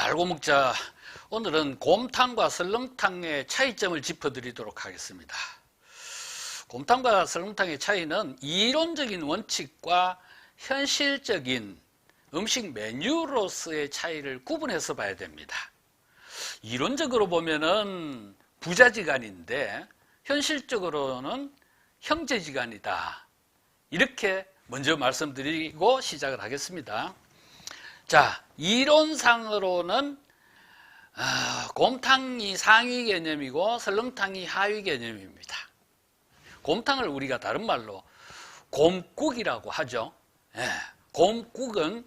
알고 먹자. 오늘은 곰탕과 설렁탕의 차이점을 짚어드리도록 하겠습니다. 곰탕과 설렁탕의 차이는 이론적인 원칙과 현실적인 음식 메뉴로서의 차이를 구분해서 봐야 됩니다. 이론적으로 보면은 부자지간인데 현실적으로는 형제지간이다. 이렇게 먼저 말씀드리고 시작을 하겠습니다. 자, 이론상으로는 곰탕이 상위 개념이고 설렁탕이 하위 개념입니다. 곰탕을 우리가 다른 말로 곰국이라고 하죠. 곰국은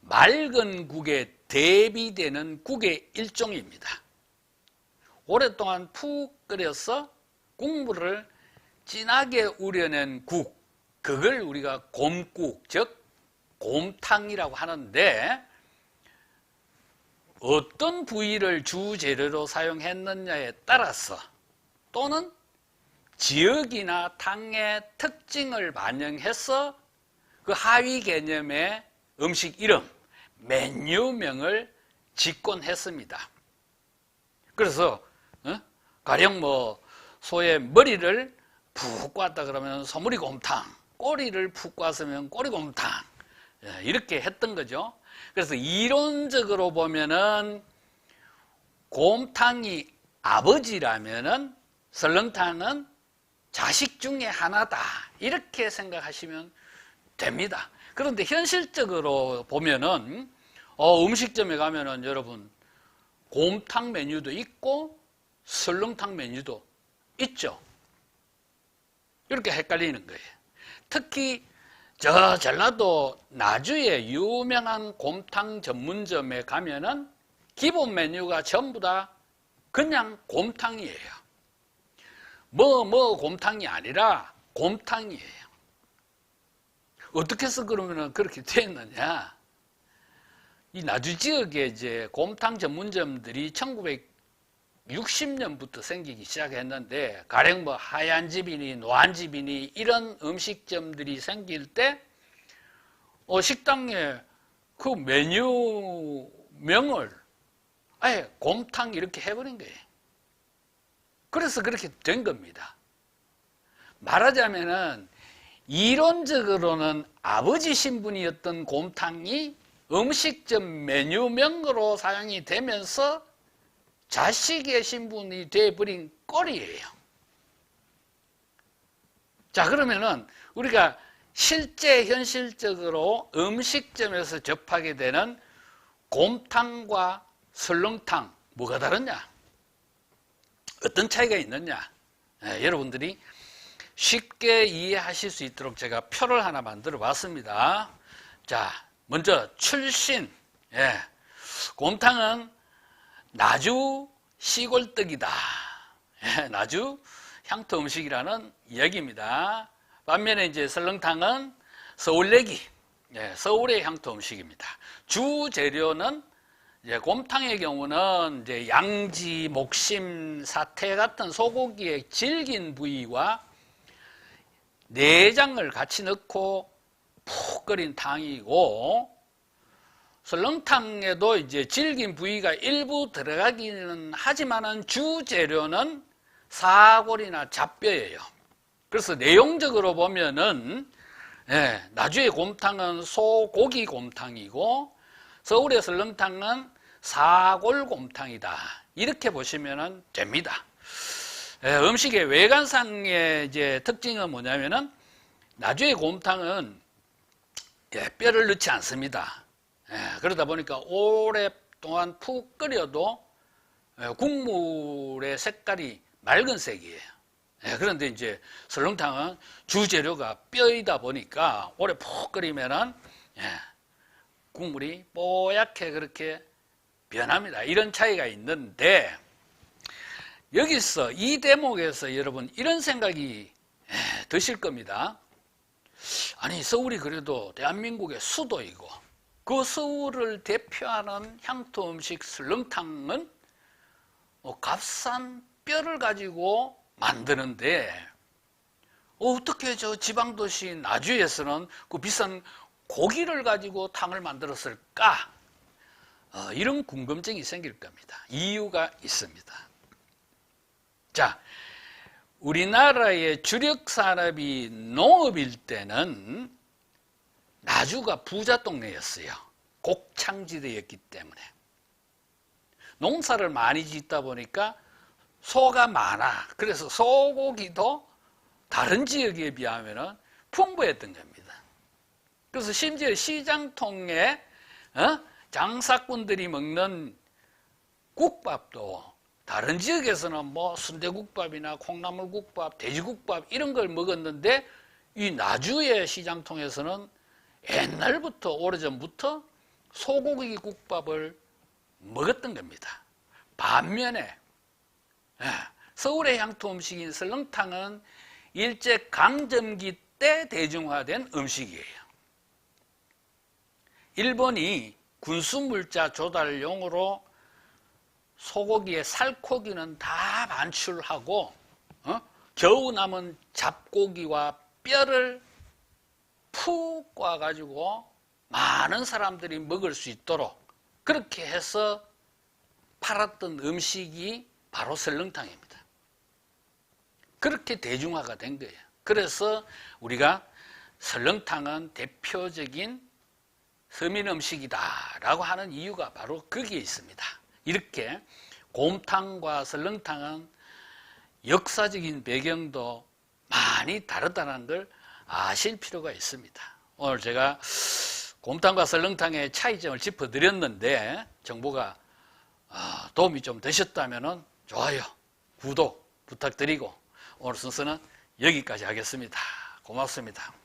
맑은 국에 대비되는 국의 일종입니다. 오랫동안 푹 끓여서 국물을 진하게 우려낸 국, 그걸 우리가 곰국, 즉 곰탕이라고 하는데, 어떤 부위를 주재료로 사용했느냐에 따라서 또는 지역이나 탕의 특징을 반영해서 그 하위 개념의 음식 이름, 메뉴명을 짓곤 했습니다. 그래서 가령 소의 머리를 푹 꽈다 그러면 소머리 곰탕, 꼬리를 푹 꽈으면 꼬리 곰탕, 이렇게 했던 거죠. 그래서 이론적으로 보면은 곰탕이 아버지라면은 설렁탕은 자식 중에 하나다, 이렇게 생각하시면 됩니다. 그런데 현실적으로 보면은 음식점에 가면은 여러분 곰탕 메뉴도 있고 설렁탕 메뉴도 있죠. 이렇게 헷갈리는 거예요. 특히 저 전라도 나주의 유명한 곰탕 전문점에 가면은 기본 메뉴가 전부 다 그냥 곰탕이에요. 곰탕이 아니라 곰탕이에요. 어떻게 해서 그러면 그렇게 됐느냐? 이 나주 지역에 이제 곰탕 전문점들이 1960년부터 생기기 시작했는데, 가령 하얀 집이니 노안 집이니 이런 음식점들이 생길 때 식당에 그 메뉴명을 아예 곰탕 이렇게 해버린 거예요. 그래서 그렇게 된 겁니다. 말하자면은 이론적으로는 아버지 신분이었던 곰탕이 음식점 메뉴명으로 사용이 되면서 자식의 신분이 되어버린 꼴이에요. 자, 그러면은 우리가 실제 현실적으로 음식점에서 접하게 되는 곰탕과 설렁탕, 뭐가 다르냐? 어떤 차이가 있느냐? 여러분들이 쉽게 이해하실 수 있도록 제가 표를 하나 만들어 봤습니다. 자, 먼저 출신. 곰탕은 나주 시골떡이다. 나주 향토 음식이라는 이야기입니다. 반면에 이제 설렁탕은 서울내기, 서울의 향토 음식입니다. 주 재료는 이제 곰탕의 경우는 이제 양지, 목심, 사태 같은 소고기의 질긴 부위와 내장을 같이 넣고 푹 끓인 탕이고, 설렁탕에도 이제 질긴 부위가 일부 들어가기는 하지만은 주 재료는 사골이나 잡뼈예요. 그래서 내용적으로 보면은 나주의 곰탕은 소고기 곰탕이고 서울의 설렁탕은 사골 곰탕이다, 이렇게 보시면 됩니다. 음식의 외관상의 이제 특징은 뭐냐면은 나주의 곰탕은 뼈를 넣지 않습니다. 그러다 보니까 오랫동안 푹 끓여도 국물의 색깔이 맑은 색이에요. 그런데 이제 설렁탕은 주재료가 뼈이다 보니까 오래 푹 끓이면은 국물이 뽀얗게 그렇게 변합니다. 이런 차이가 있는데, 여기서 이 대목에서 여러분 이런 생각이 드실 겁니다. 아니, 서울이 그래도 대한민국의 수도이고 그 서울을 대표하는 향토 음식 설렁탕은 값싼 뼈를 가지고 만드는데 어떻게 저 지방도시 나주에서는 그 비싼 고기를 가지고 탕을 만들었을까? 이런 궁금증이 생길 겁니다. 이유가 있습니다. 자, 우리나라의 주력 산업이 농업일 때는 나주가 부자 동네였어요. 곡창지대였기 때문에. 농사를 많이 짓다 보니까 소가 많아. 그래서 소고기도 다른 지역에 비하면 풍부했던 겁니다. 그래서 심지어 시장통에 장사꾼들이 먹는 국밥도 다른 지역에서는 뭐 순대국밥이나 콩나물국밥, 돼지국밥 이런 걸 먹었는데 이 나주의 시장통에서는 옛날부터 오래전부터 소고기 국밥을 먹었던 겁니다. 반면에 서울의 향토 음식인 설렁탕은 일제강점기 때 대중화된 음식이에요. 일본이 군수물자 조달용으로 소고기의 살코기는 다 반출하고 겨우 남은 잡고기와 뼈를 푹 꽈가지고 많은 사람들이 먹을 수 있도록 그렇게 해서 팔았던 음식이 바로 설렁탕입니다. 그렇게 대중화가 된 거예요. 그래서 우리가 설렁탕은 대표적인 서민 음식이다라고 하는 이유가 바로 거기에 있습니다. 이렇게 곰탕과 설렁탕은 역사적인 배경도 많이 다르다는 걸 아실 필요가 있습니다. 오늘 제가 곰탕과 설렁탕의 차이점을 짚어드렸는데 정보가 도움이 좀 되셨다면 좋아요, 구독 부탁드리고 오늘 순서는 여기까지 하겠습니다. 고맙습니다.